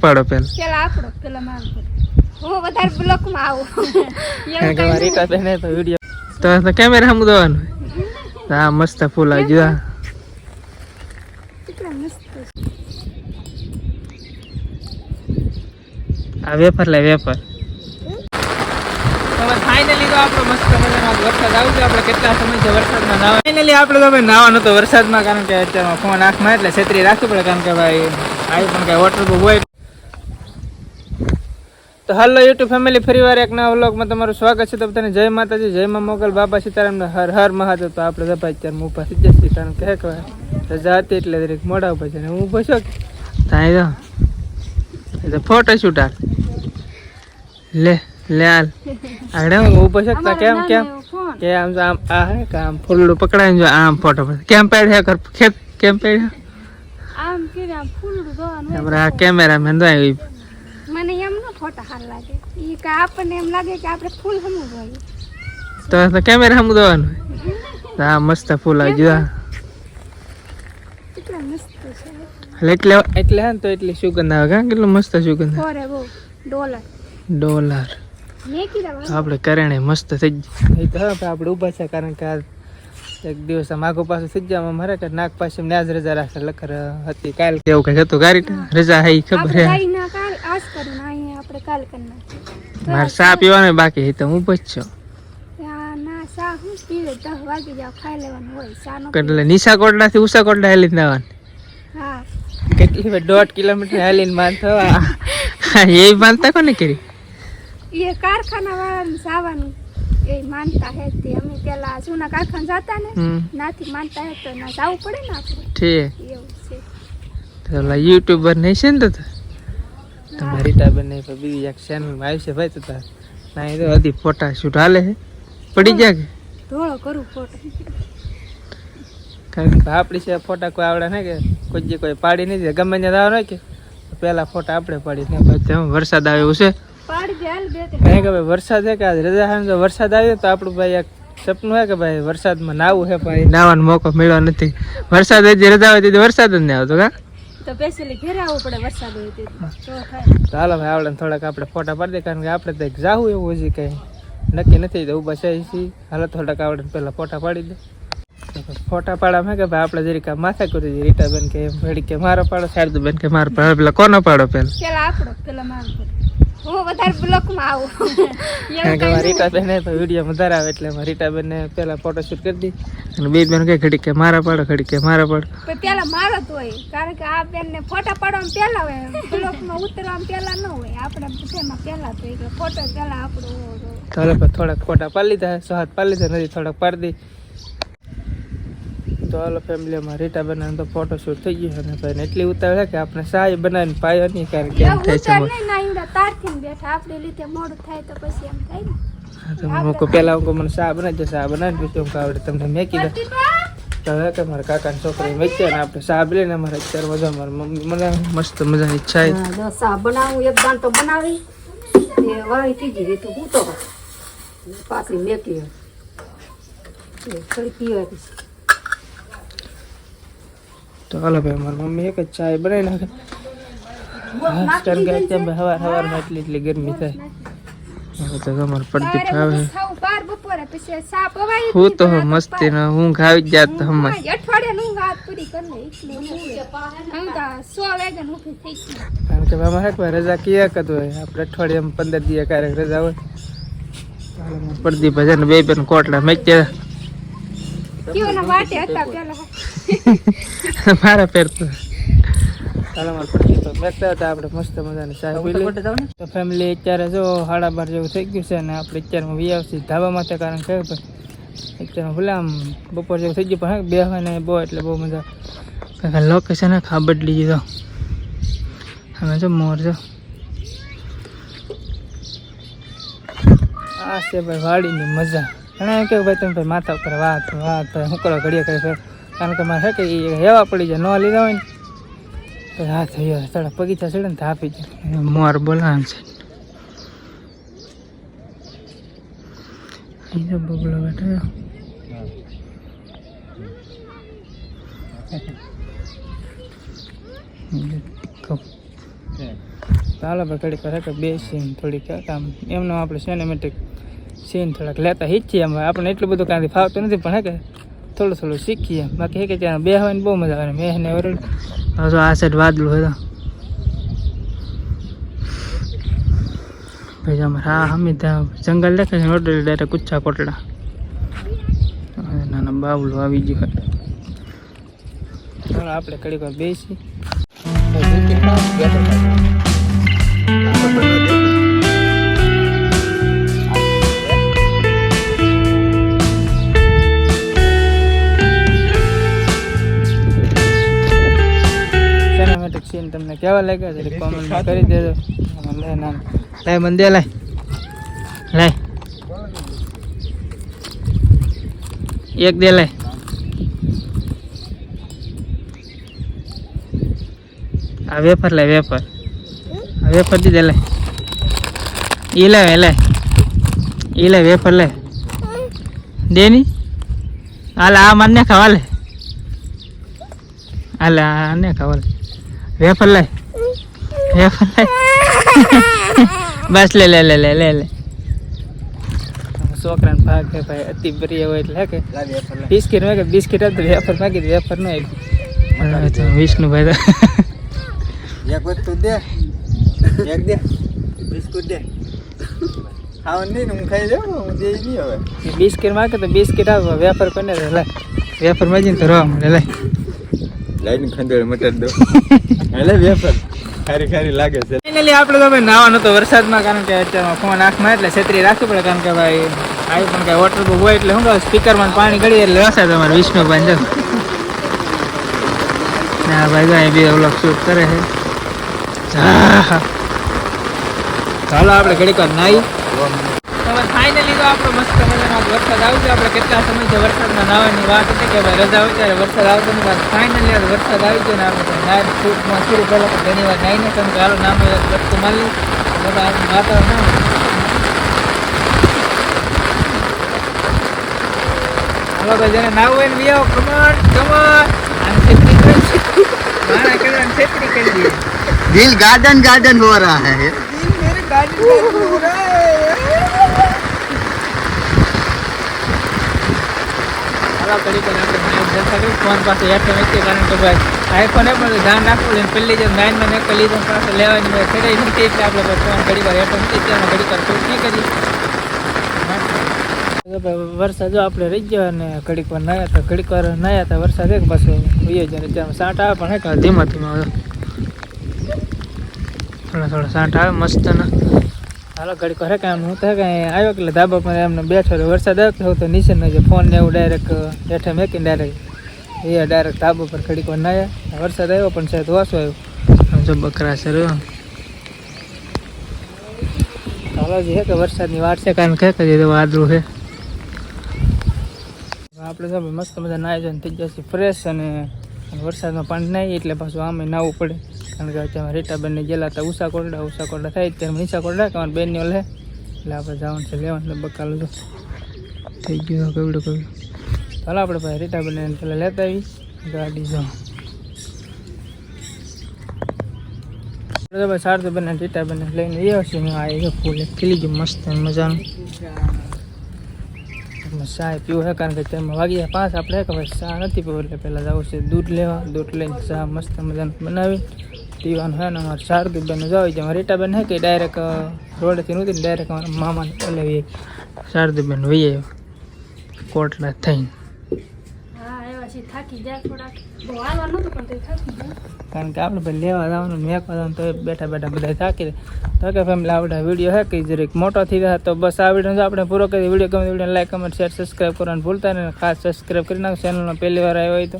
પાડો પેલા પેલા આપણો પેલા મારો હું વધારે બ્લોક માં આવું કે રીટા બેને તો વિડિયો તો કેમેરા હમ દવાનું હા મસ્ત ફૂલ આવી ગયો કેટલા મસ્ત આ વેફર લે વેફર હવે ફાઇનલી તો આપણો મસ્ત મજાનો વરસાદ આવી ગયો. આપણે કેટલા સમયથી વરસાદમાં નાવા ફાઇનલી આપણે તો ભાઈ નાવા નતો વરસાદમાં, કારણ કે અત્યારમાં ફોન આંખમાં એટલે છેતરી રાખવી પડે, કારણ કે ભાઈ આવી પણ કઈ વોટરપ્રૂફ હોય. તો હાલો યુટ્યુબ ફેમિલી, ફરીવાર એક નવા વ્લોગમાં તમારું સ્વાગત છે. તો બધાને જય માતાજી, જય માં મોગલ, બાબા સીતારામ, હર હર મહાદેવ. તો આપણે ભાઈ અત્યારે ઉપર સીધે છીએ, કારણ કે રજા હતી એટલે દરેક મોડા ઉપર છે ને હું ઊભો છું ત્યાં તો ફોટો શૂટ લે લે હાલ આગળ હું ઊભો શકતા કેમ કેમ કે આમ આમ આ હે કે આમ ફૂલડું પકડાઈને જો આમ ફોટો કેમ પેડ્યા કર ખેત કેમ પેડ્યા આમ કે આમ ફૂલડું જોવાનું આપણે આ કેમેરામેન તો આવી મને એમ ન ફોટા હાલ લાગે ઈ કે આપણને એમ લાગે કે આપણે ફૂલ હમું જોઈએ તો કેમેરા હમ દવાનું હા મસ્ત ફૂલ આવી ગયો કેટલા મસ્ત છે એટલે એટલે હે ને તો એટલી સુગંધ આવે કા કેટલું મસ્ત સુગંધ ઓરે બહુ ડોલર મે કીધા આપણે કરણે મસ્ત થઈ જાય તો આપણે ઊભા છે, કારણ કે એક દિવસ માગો પાછું થઈ જાય મારે કે નાક પાસે ન્યાજ રજા રાખે લખર હતી કાલ કેવું કઈ હતું ગારી રજા હઈ ખબર હે આજ કરું ના આપણે કાલ કરના મારે ચા પીવાનો બાકી તો હું બચ્યો ના સા હું પીવે 10 વાગે જાવ ખાઈ લેવાનું હોય સા નો એટલે નિશા કોટડાથી ઉષા કોટડા હેલી જવાનું હા કેટલી 1.5 કિલોમીટર હેલીને માન થવા એ માનતા કોને કરી એ કારખાના વાળાને જવાનું એ માનતા હે તે અમે પેલા જૂના કારખાના જતા ને નાથી માનતા હે તો ના જવું પડે ને આપણે ઠીક એવું છે તો યુટ્યુબર નહીં છે ને તો તમારી રીટાબેન ને બીજી એક ચેનલમાં આવી છે ભાઈ, તો ના એ તો હજી ફોટા શૂટ હાલે છે પડી જાય કે ધોળો કરું ફોટો, કારણ કે આપણી છે ફોટા કોઈ આવડે ને કે કોઈ પાડી નહીં ગમે ત્યાં જવાનું હોય કે પેલા ફોટા આપણે પાડી ને પછી વરસાદ આવ્યો છે પાડી દે હાલ બે કે ભાઈ વરસાદ છે કે આજ રજા છે તો વરસાદ આવ્યો તો આપણું ભાઈ એક સપનું છે કે ભાઈ વરસાદમાં નાવું છે, ભાઈ નાવાનો મોકો મળ્યો નથી. વરસાદ હજી રજા હોય તો વરસાદ જ નહીં આવતો કા તો પેસેલી ઘરે આવવું પડે વરસાદ હોય તો થાય. તો હાલો ભાઈ આવડે થોડાક આપણે ફોટા પાડી દે, કારણ કે આપણે તો જાવું એવું હજી કઈ નક્કી નથી તો ઊભા છે છીએ. હાલો થોડાક આવડે પેલા ફોટા પાડી દે. ફોટા પાડવા કે ભાઈ આપણે જરીક માથા કરી દીધી રીટાબેન કે ભેડી કે મારો પાડો, શારદુબેન કે મારો પાડો, પેલા કોનો પાડો પેલા આપણો પેલા મારો હું વધારે બ્લોક માં આવું કારણ કે રીટાબેન તો વિડીયો વધારે આવે એટલે રીટાબેન ને પેલા ફોટો શૂટ કરી દી અને બે બેન કે ઘડી કે મારા પાડો ઘડી કે મારા પાડો પેલા મારો જ હોય, કારણ કે આ બેન ને ફોટા પાડવામાં પેલા હોય બ્લોક માં ઉતરવામાં પેલા ન હોય, આપણે તેમાં પેલા તો એટલે ફોટો પેલા આપણો ચાલો થોડાક ફોટા પાડી લીધા 6 હાથ પાડી લીધા નથી થોડાક પાડી દી. તો હાલો ફેમિલીમાં રીટાબેન તો ફોટો શૂટ થઈ ગયું અને ભાઈ એટલી ઉતાવળ કે આપણે સાય બનાવીને પાયો નહીં, કારણ કે એમ થાય છે બેઠા આપણે લીધે મોડું થાય તો પછી એમ થાય ને હું પેલા મને ચા બનાવી દે, ચા બનાવી પછી હું આવડે તમને મેકી દે તો હવે કે મારા કાકાની છોકરી મેચ્યા ને આપણે ચા બી લઈને અમારે અત્યારે મજા મારી મમ્મી મને મસ્ત મજાની ઈચ્છા છે ચા બનાવું એક દાંતો બનાવી એ વાળી ત્રીજી રીતે હું તો પાછી મેકી થોડી પીવા તો હાલો ભાઈ મારી મમ્મી એક જ ચા બનાવી નાખે, કારણ કે અત્યારે સવારમાં એટલી ગરમી થાય તો તમારે પડતી ફાવે હું તો મસ્તી ના હું ખાવી જ જાત હમણાં કારણ કે અમારે રજા કિયા કદ હોય આપણે અઠવાડિયામાં 15 દિવસ ક્યારેક રજા હોય પડતી ભજન બે બેન કોટડા મેચ્યા મારા પેર તો આપણે મસ્ત મજાની ચા પી લઈએ. તો ફેમિલી અત્યારે જો 12:30 જેવું થઈ ગયું છે અને આપણે અત્યારમાં વી આવશે ધાબા માટે, કારણ કે અત્યારમાં ભલે આમ બપોર જેવું થઈ ગયું પણ બેહવા ને બહુ એટલે બહુ મજા. લોકેશન ખા બદલી દીધો અમે જો મોર જો આ છે ભાઈ વાડીની મજા. ઘણા એમ કે ભાઈ તમે ભાઈ માથા ઉપર વાત શું કરો ઘડિયા કરે, કારણ કે મારે કે હેવા પડી જાય ન લીધા હોય ને તો હાથ થોડા બગીચા ચડે ને તો આપી જાય મોર બોલાવે છે બગલો બેઠો હાલો ભાઈ ઘડીક વાર કે બે સીન થોડીક આમ એમનો આપણે સિનેમેટિક સીન થોડાક લેતા હિંચીએ એમ આપણે એટલું બધું કાંઈ ફાવતું નથી પણ હે કે થોડું થોડું શીખીએ બાકી હે કે ત્યાં બેહવાની બહુ મજા આવે મેં ને વરડ જો આ સાઈડ વાદળું હોય ભાઈ અમારે હા હમી ત્યાં જંગલ દેખાય છે રોડ ડાયરેક્ટ કુચ્છા કોટડા નાના બાવલું આવી ગયું ચાલો આપણે કડીક વાર બેસી સિનેમેટિક સીન તમને કેવા લાગ્યા છે કોમેન્ટ કરી દેજો લે ના લાય બંદે લાય લાય એક દે લાય આ વેફર લાય વેફર આ વેફર દીધે લાય ઈ લાય વેફર લાય દે ની હાલ આ મને ખાવા લે હાલ આને ખાવા લે વેફર લાય બસ લે લે લે લે લે લે છોકરાને ભાગ છે ભાઈ અતિ પ્રિય હોય એટલે કે બિસ્કિટ હોય કે બિસ્કિટ હતું વેફર માગી વેફર ન આવી વિષ્ણુભાઈ તો એક વસ્તુ દે એક દે બિસ્કુટ દે ખાવ નહીં ને હું ખાઈ જાઉં હું દે નહીં હવે બિસ્કિટ માગે તો બિસ્કિટ આવે વેફર કોને લે લે વેફર માજીને તો રવા મળે લે લાઈન ખંડેળ મટર દો એટલે વેફર ખારી ખારી લાગે છે ફાઇનલી આપણે તો ભાઈ નાવાનો તો વરસાદમાં કારણ કે અત્યારમાં ફોન આંખમાં એટલે છત્રી રાખવી પડે કારણ કે ભાઈ આવી પણ કાંઈ વોટરપ્રૂફ હોય એટલે શું કહે સ્પીકરમાં પાણી ગળી એટલે વરસાદ અમારે વિષ્ણુભાઈ જો ના ભાઈ જો અહીં બે વ્લોગ શૂટ કરે છે ચાલો આપણે ઘડીક વાર નાહી ફાઇનલી તો આપણો મસ્ત મજાનો વરસાદ આવશે આપણે કેટલા સમયથી વરસાદમાં નાહવાની વાત હતી કે ભાઈ રજા હોય ત્યારે વરસાદ આવતો નથી ફાઇનલી વરસાદ આવી ગયો ને આપણે નાહી શૂટમાં શરૂ પહેલાં તો ઘણી વાર નાહીને કેમ કે હાલો નામ વસ્તુ માલી બધા વાતાવરણ હાલો ભાઈ જેને નાવું હોય ને બી આવો કમર અને છેતરી મારા કરવાની છેતરી કરી દઈએ દિલ ગાર્डन गार्डन हो रहा है दिल मेरे गार्डन हो रहा है ફોન પાસે હેઠળ નથી કારણ કે ભાઈ આઈફોન એ પણ ધ્યાન રાખવું જોઈએ પહેલી જે 9 માં એક લીધો પાસે લેવાની મેં ખેડાઈ નથી એટલે આપણે ફોન ઘડી વાર હેઠળ નથી ત્યાં ઘડી વાર શૂટ નહીં કરી વરસાદ જો આપણે રહી ગયા અને ઘડીક વાર નાયા હતા વરસાદ એક પાછો હોય જાય ત્યાં સાંટ આવે પણ એક ધીમા ધીમા થોડા સાંટ આવે મસ્ત ને હાલો ઘડીક વાર કામ હું તો આવ્યો એટલે ધાબા પર એમને બેઠો વરસાદ આવ્યો તો નીચે ન જે ફોન ને એવું ડાયરેક્ટ હેઠળ મેકીને ડાયરેક્ટ ધાબા પર ઘડીક વાર નાયા વરસાદ આવ્યો પણ સાહેબ ઓછો આવ્યો જો બકરા છે હાલો જે છે કે વરસાદની વાત છે કારણ કે વાદળું છે આપણે તો મસ્ત મજા નાહી જાય થઈ જશે ફ્રેશ અને વરસાદમાં પાણી નાહીએ એટલે પાછું આમે નાહવું પડે કારણ કે અત્યારે રીટાબેનને ગયેલા હતા ઉષા કોરડા થાય ત્યારે નીચા કોરડા અમારા બેનની ઓલે એટલે આપણે જવાનું છે લેવાનું બકાલું તો થઈ ગયું કવડું ચાલો આપણે ભાઈ રીટાબેનને પેલા લેતા આવી ગાડી જાઉં ભાઈ શારદાબેન રીટાબેનને લઈને આવ્યો છે આ ફૂલ ખીલી ગયું મસ્ત મજાનું ચા પીવું છે કારણ કે તેમાં વાગી 5 આપણે કે ભાઈ ચા નથી પીવું એટલે પહેલાં જવું છે દૂધ લેવા દૂધ લઈને ચા મસ્ત મજાનું બનાવી પીવાનું હોય ને અમારે શારદીબેન જાવ છે અમારે રીટાબેન હે કે ડાયરેક્ટ રોડેથી નહોતી ને ડાયરેક્ટ અમારા મામાને બોલાવી શારદીબેન વહી કોટડા થઈને કારણ કે આપણે ભાઈ લેવા જવાનું મેકવા જવાનું તો બેઠા બેઠા બધા થાકી તો કે ફેમિલી આપણે વિડીયો હે કે જરીક મોટો થઈ જાય તો બસ આ વિડીયો આપણે પૂરો કરી વિડીયો ગમે video like comment share subscribe કરવાનું ભૂલતા નહીં ખાસ સબસ્ક્રાઈબ કરી નાખો ચેનલમાં પહેલી વાર આવ્યો હોય તો